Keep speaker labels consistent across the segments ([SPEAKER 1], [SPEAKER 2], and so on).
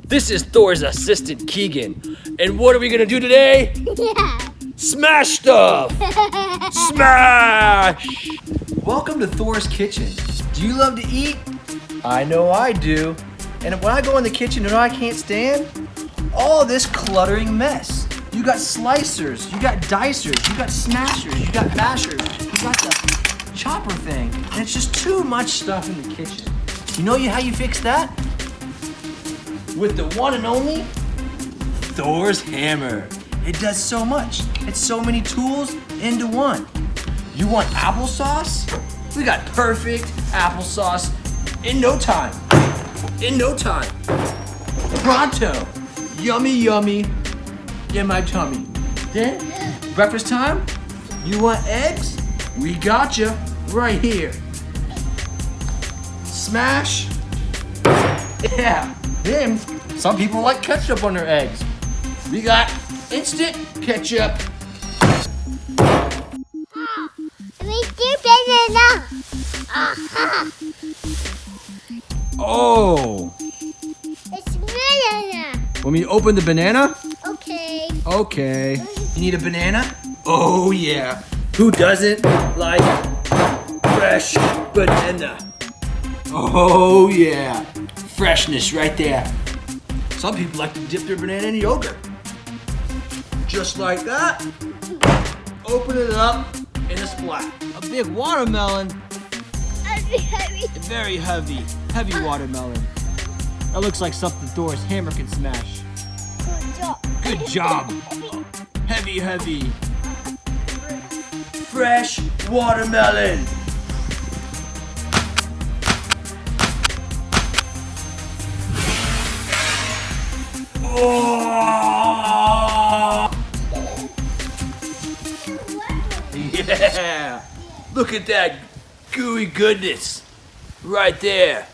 [SPEAKER 1] This is Thor's assistant, Keygan. And what are we gonna do today?
[SPEAKER 2] Yeah.
[SPEAKER 1] Smash stuff! Smash!
[SPEAKER 3] Welcome to Thor's kitchen. Do you love to eat? I know I do. And when I go in the kitchen, you know I can't stand? All this cluttering mess. You got slicers, you got dicers, you got smashers, you got mashers, you got the chopper thing. And it's just too much stuff in the kitchen. You know how you fix that? With the one and only Thor's hammer. It does so much. It's so many tools into one. You want applesauce? We got perfect applesauce in no time. In no time. Pronto. Yummy, yummy in my tummy. Then, breakfast time? You want eggs? We got you right here. Smash. Yeah. Then, some people like ketchup on their eggs. We got instant ketchup.
[SPEAKER 2] We do banana.
[SPEAKER 3] Oh.
[SPEAKER 2] It's banana.
[SPEAKER 3] Want me to open the banana?
[SPEAKER 2] Okay.
[SPEAKER 3] Okay. You need a banana? Oh yeah. Who doesn't like fresh banana? Oh yeah. Freshness right there. Some people like to dip their banana in yogurt. Just like that. Open it up in a splat. A big watermelon.
[SPEAKER 2] Heavy.
[SPEAKER 3] Very heavy. Heavy watermelon. That looks like something Thor's hammer can smash.
[SPEAKER 2] Good job.
[SPEAKER 3] Good job. Heavy, heavy. Fresh watermelon. Oh! Yeah! Look at that gooey goodness right there.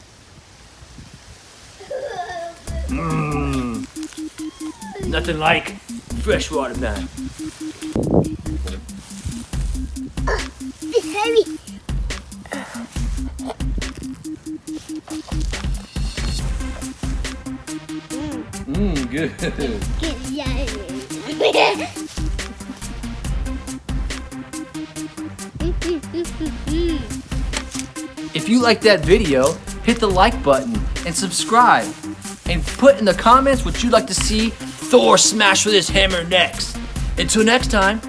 [SPEAKER 3] Mmm. Nothing like fresh watermelon.
[SPEAKER 2] It's heavy.
[SPEAKER 3] Mmm, good. If you like that video, hit the like button and subscribe. And put in the comments what you'd like to see Thor smash with his hammer next. Until next time,